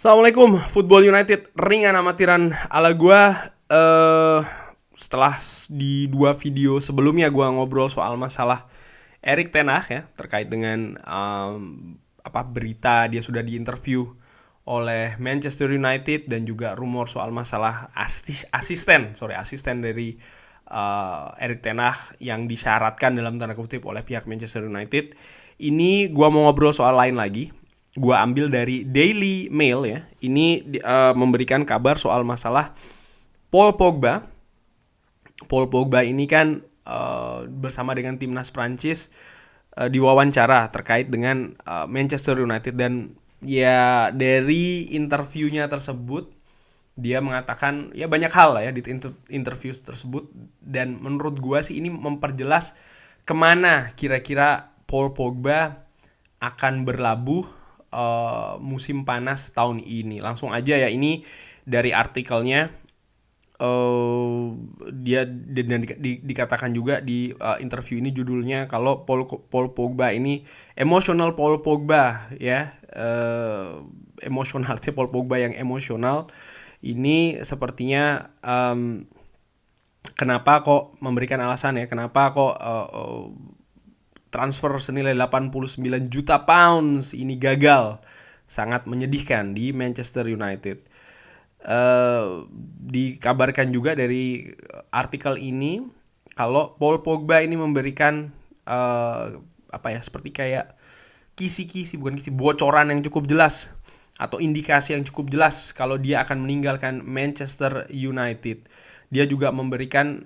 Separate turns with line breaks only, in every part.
Assalamualaikum, Football United ringan amatiran ala gua. Setelah di dua video sebelumnya gua ngobrol soal masalah Erik ten Hag ya, terkait dengan berita dia sudah diinterview oleh Manchester United dan juga rumor soal masalah asisten dari Erik ten Hag yang disyaratkan dalam tanda kutip oleh pihak Manchester United. Ini gua mau ngobrol soal lain lagi. Gua ambil dari Daily Mail ya. Ini memberikan kabar soal masalah Paul Pogba. Paul Pogba ini kan bersama dengan timnas Prancis diwawancara terkait dengan Manchester United, dan ya dari interviewnya tersebut dia mengatakan ya banyak hal lah ya di interview tersebut, dan menurut gua sih ini memperjelas kemana kira-kira Paul Pogba akan berlabuh musim panas tahun ini. Langsung aja ya, ini dari artikelnya. Dia dan dikatakan juga di interview ini, judulnya kalau Paul Pogba ini emotional Paul Pogba ya, emosional sih Paul Pogba yang emosional. Ini sepertinya kenapa kok memberikan alasan ya, kenapa kok transfer senilai 89 juta pounds ini gagal. Sangat menyedihkan di Manchester United. Dikabarkan juga dari artikel ini kalau Paul Pogba ini memberikan seperti kayak bocoran yang cukup jelas atau indikasi yang cukup jelas kalau dia akan meninggalkan Manchester United. Dia juga memberikan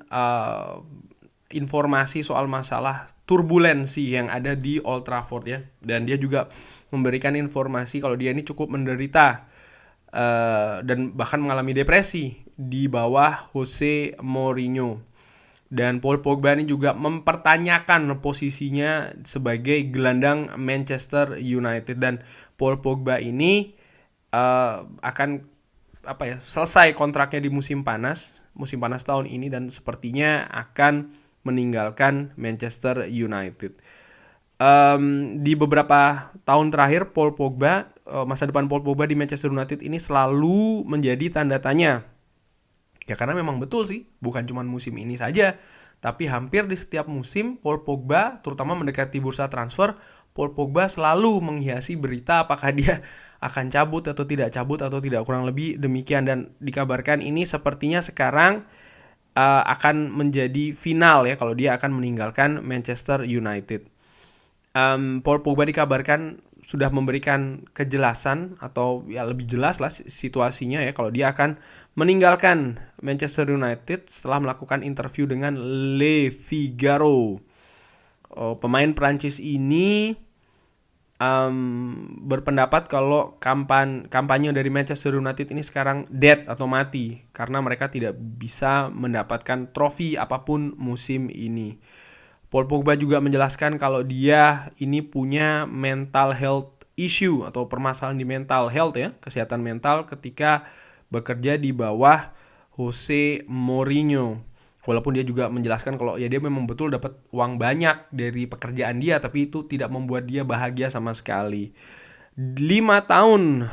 informasi soal masalah turbulensi yang ada di Old Trafford ya, dan dia juga memberikan informasi kalau dia ini cukup menderita dan bahkan mengalami depresi di bawah Jose Mourinho. Dan Paul Pogba ini juga mempertanyakan posisinya sebagai gelandang Manchester United, dan Paul Pogba ini akan selesai kontraknya di musim panas tahun ini, dan sepertinya akan meninggalkan Manchester United. Di beberapa tahun terakhir masa depan Paul Pogba di Manchester United ini selalu menjadi tanda tanya. Ya karena memang betul sih, bukan cuma musim ini saja, tapi hampir di setiap musim Paul Pogba, terutama mendekati bursa transfer, Paul Pogba selalu menghiasi berita apakah dia akan cabut atau tidak, kurang lebih demikian. Dan dikabarkan ini sepertinya sekarang akan menjadi final ya kalau dia akan meninggalkan Manchester United. Paul Pogba dikabarkan sudah memberikan kejelasan atau ya lebih jelas lah situasinya ya kalau dia akan meninggalkan Manchester United setelah melakukan interview dengan Le Figaro. Pemain Prancis ini berpendapat kalau kampanye dari Manchester United ini sekarang dead atau mati karena mereka tidak bisa mendapatkan trofi apapun musim ini. Paul Pogba juga menjelaskan kalau dia ini punya mental health issue atau permasalahan di mental health ya, kesehatan mental ketika bekerja di bawah Jose Mourinho. Walaupun dia juga menjelaskan kalau ya dia memang betul dapat uang banyak dari pekerjaan dia, tapi itu tidak membuat dia bahagia sama sekali. 5 tahun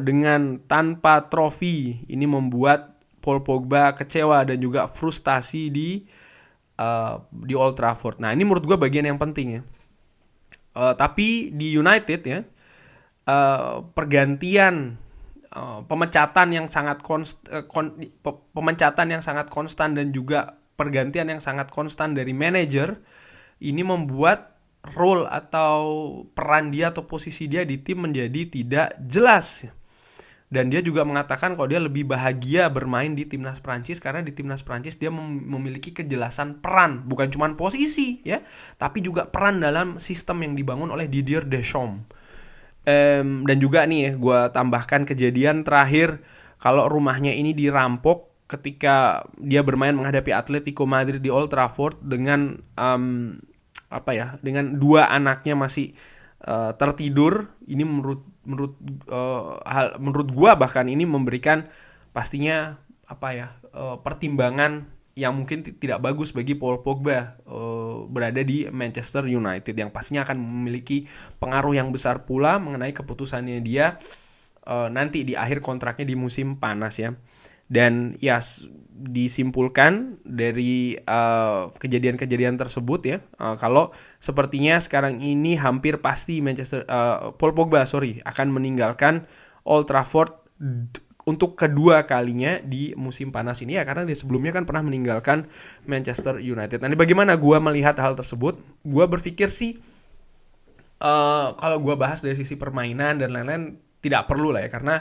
dengan tanpa trofi ini membuat Paul Pogba kecewa dan juga frustasi di Old Trafford. Nah ini menurut gue bagian yang penting ya. Tapi di United ya, pergantian pemecatan yang sangat konstan dan juga pergantian yang sangat konstan dari manajer ini membuat role atau peran dia atau posisi dia di tim menjadi tidak jelas. Dan dia juga mengatakan kalau dia lebih bahagia bermain di timnas Prancis karena di timnas Prancis dia memiliki kejelasan peran, bukan cuma posisi ya, tapi juga peran dalam sistem yang dibangun oleh Didier Deschamps. Dan juga nih ya, gue tambahkan kejadian terakhir kalau rumahnya ini dirampok ketika dia bermain menghadapi Atletico Madrid di Old Trafford dengan dengan dua anaknya masih tertidur. Ini menurut gue bahkan ini memberikan pastinya pertimbangan yang mungkin tidak bagus bagi Paul Pogba berada di Manchester United, yang pastinya akan memiliki pengaruh yang besar pula mengenai keputusannya dia nanti di akhir kontraknya di musim panas ya. Dan ya disimpulkan dari kejadian-kejadian tersebut ya, kalau sepertinya sekarang ini hampir pasti Paul Pogba akan meninggalkan Old Trafford untuk kedua kalinya di musim panas ini ya, karena dia sebelumnya kan pernah meninggalkan Manchester United. Nah, bagaimana gue melihat hal tersebut? Gue berpikir sih kalau gue bahas dari sisi permainan dan lain-lain tidak perlu lah ya, karena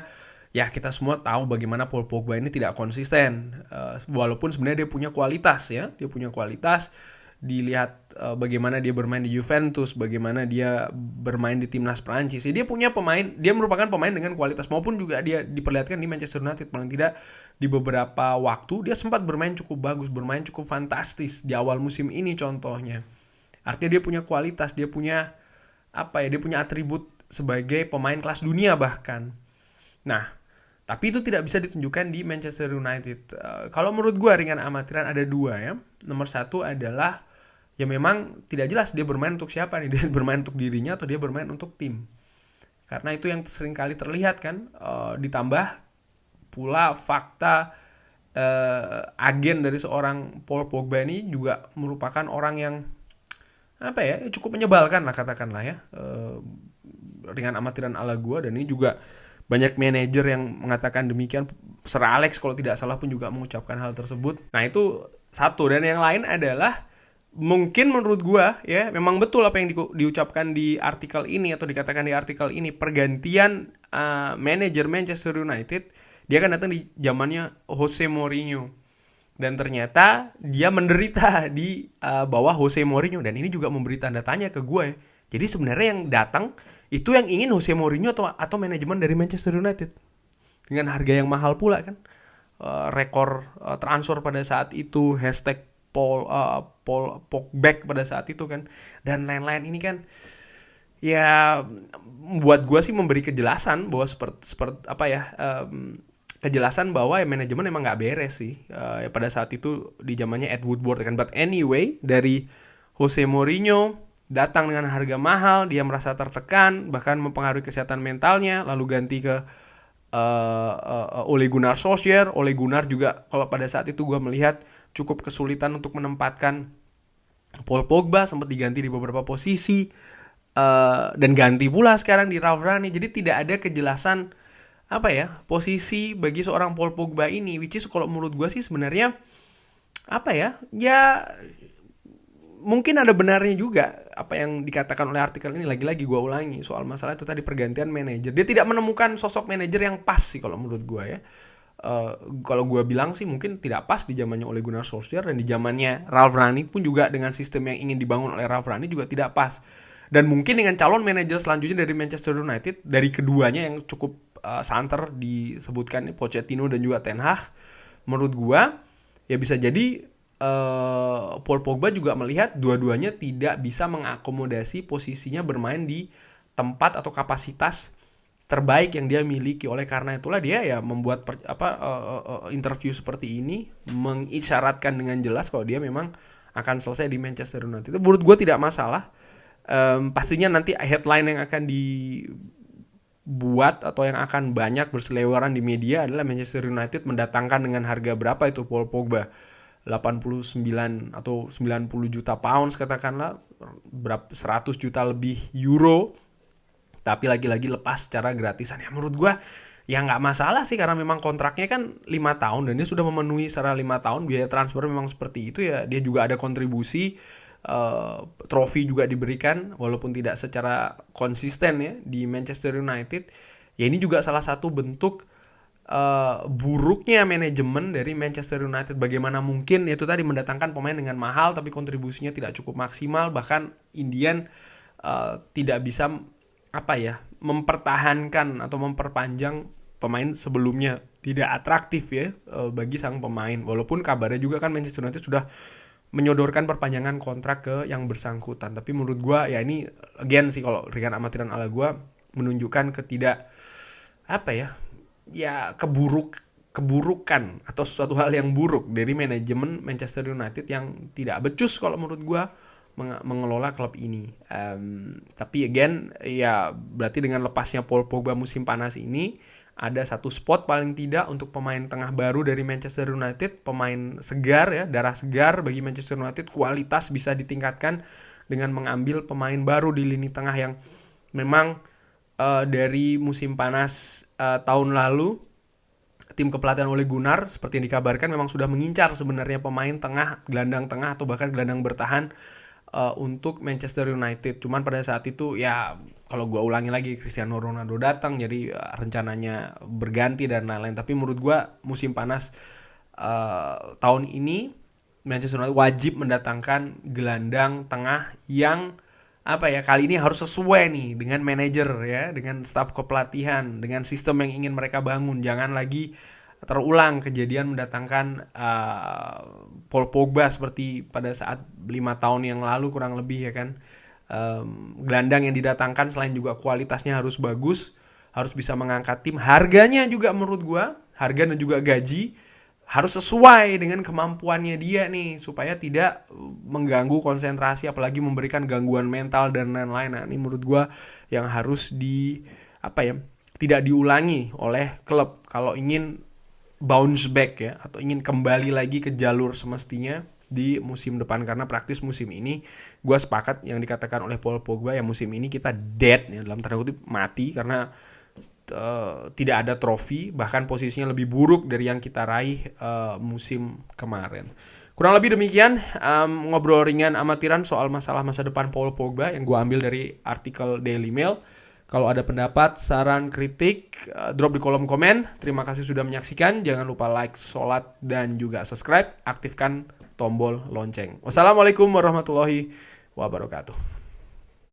ya kita semua tahu bagaimana Paul Pogba ini tidak konsisten. Walaupun sebenarnya dia punya kualitas ya, dilihat bagaimana dia bermain di Juventus, bagaimana dia bermain di timnas Prancis. Dia punya pemain, dia merupakan pemain dengan kualitas, maupun juga dia diperlihatkan di Manchester United. Paling tidak di beberapa waktu dia sempat bermain cukup bagus, bermain cukup fantastis di awal musim ini contohnya. Artinya dia punya kualitas, dia punya dia punya atribut sebagai pemain kelas dunia bahkan. Nah, tapi itu tidak bisa ditunjukkan di Manchester United. Kalau menurut gue ringan amatiran ada dua ya. Nomor satu adalah ya memang tidak jelas dia bermain untuk siapa nih. Dia bermain untuk dirinya atau dia bermain untuk tim. Karena itu yang sering kali terlihat kan. Ditambah pula fakta agen dari seorang Paul Pogba ini juga merupakan orang yang cukup menyebalkan lah katakanlah ya. Ringan amatiran ala gue, dan ini juga banyak manajer yang mengatakan demikian. Sir Alex kalau tidak salah pun juga mengucapkan hal tersebut. Nah, itu satu. Dan yang lain adalah mungkin menurut gua ya memang betul apa yang diucapkan di artikel ini atau dikatakan di artikel ini, pergantian manajer Manchester United dia akan datang di zamannya Jose Mourinho, dan ternyata dia menderita di bawah Jose Mourinho, dan ini juga memberi tanda tanya ke gue ya. Jadi sebenarnya yang datang itu yang ingin Jose Mourinho atau manajemen dari Manchester United dengan harga yang mahal pula kan. Rekor transfer pada saat itu, hashtag Pogba pada saat itu kan, dan lain-lain. Ini kan ya buat gue sih memberi kejelasan bahwa kejelasan bahwa ya manajemen emang nggak beres sih pada saat itu di zamannya Ed Woodward kan. But anyway, dari Jose Mourinho datang dengan harga mahal, dia merasa tertekan, bahkan mempengaruhi kesehatan mentalnya, lalu ganti ke Ole Gunnar Solskjaer. Ole Gunnar juga kalau pada saat itu gue melihat cukup kesulitan untuk menempatkan Paul Pogba, sempat diganti di beberapa posisi, dan ganti pula sekarang di Ralf Rangnick. Jadi tidak ada kejelasan posisi bagi seorang Paul Pogba ini, which is kalau menurut gue sih sebenarnya mungkin ada benarnya juga apa yang dikatakan oleh artikel ini. Lagi-lagi gue ulangi soal masalah itu tadi, pergantian manajer. Dia tidak menemukan sosok manajer yang pas sih kalau menurut gue ya. Kalau gue bilang sih mungkin tidak pas di zamannya Ole Gunnar Solskjaer, dan di zamannya Ralf Rangnick pun juga dengan sistem yang ingin dibangun oleh Ralf Rangnick juga tidak pas. Dan mungkin dengan calon manajer selanjutnya dari Manchester United, dari keduanya yang cukup santer disebutkan, Pochettino dan juga Ten Hag, menurut gue ya bisa jadi Paul Pogba juga melihat dua-duanya tidak bisa mengakomodasi posisinya bermain di tempat atau kapasitas terbaik yang dia miliki. Oleh karena itulah dia ya membuat interview seperti ini, mengisyaratkan dengan jelas kalau dia memang akan selesai di Manchester United. Itu menurut gue tidak masalah. Pastinya nanti headline yang akan dibuat atau yang akan banyak berseliweran di media adalah Manchester United mendatangkan dengan harga berapa itu Paul Pogba, 89 atau 90 juta pounds katakanlah, 100 juta lebih euro, tapi lagi-lagi lepas secara gratisan. Ya menurut gue ya nggak masalah sih, karena memang kontraknya kan 5 tahun dan dia sudah memenuhi secara 5 tahun. Biaya transfer memang seperti itu ya. Dia juga ada kontribusi, trofi juga diberikan walaupun tidak secara konsisten ya di Manchester United. Ya ini juga salah satu bentuk buruknya manajemen dari Manchester United. Bagaimana mungkin itu tadi mendatangkan pemain dengan mahal tapi kontribusinya tidak cukup maksimal, bahkan Indian tidak bisa mempertahankan atau memperpanjang pemain sebelumnya, tidak atraktif ya bagi sang pemain. Walaupun kabarnya juga kan Manchester United sudah menyodorkan perpanjangan kontrak ke yang bersangkutan. Tapi menurut gue ya ini again sih kalau ringan amatiran ala gue, menunjukkan keburukan atau sesuatu hal yang buruk dari manajemen Manchester United yang tidak becus kalau menurut gue mengelola klub ini. Tapi again ya berarti dengan lepasnya Paul Pogba musim panas ini ada satu spot paling tidak untuk pemain tengah baru dari Manchester United, pemain segar ya, darah segar bagi Manchester United, kualitas bisa ditingkatkan dengan mengambil pemain baru di lini tengah yang memang dari musim panas tahun lalu tim kepelatihan oleh Gunnar seperti yang dikabarkan memang sudah mengincar sebenarnya pemain tengah, gelandang tengah atau bahkan gelandang bertahan untuk Manchester United. Cuman pada saat itu ya kalau gue ulangi lagi Cristiano Ronaldo datang jadi rencananya berganti dan lain-lain. Tapi menurut gue musim panas tahun ini Manchester United wajib mendatangkan gelandang tengah yang kali ini harus sesuai nih dengan manajer ya, dengan staf kepelatihan, dengan sistem yang ingin mereka bangun. Jangan lagi terulang kejadian mendatangkan Paul Pogba seperti pada saat 5 tahun yang lalu kurang lebih ya kan. Gelandang yang didatangkan selain juga kualitasnya harus bagus, harus bisa mengangkat tim, harganya juga menurut gua, harga dan juga gaji harus sesuai dengan kemampuannya dia nih supaya tidak mengganggu konsentrasi apalagi memberikan gangguan mental dan lain-lain. Nah, ini menurut gua yang harus tidak diulangi oleh klub kalau ingin bounce back ya atau ingin kembali lagi ke jalur semestinya di musim depan, karena praktis musim ini gua sepakat yang dikatakan oleh Paul Pogba ya, musim ini kita dead ya, dalam tanda kutip mati, karena tidak ada trofi, bahkan posisinya lebih buruk dari yang kita raih musim kemarin. Kurang lebih demikian ngobrol ringan amatiran soal masalah masa depan Paul Pogba yang gue ambil dari artikel Daily Mail. Kalau ada pendapat, saran, kritik, drop di kolom komen. Terima kasih sudah menyaksikan. Jangan lupa like, sholat, dan juga subscribe. Aktifkan tombol lonceng. Wassalamualaikum warahmatullahi wabarakatuh.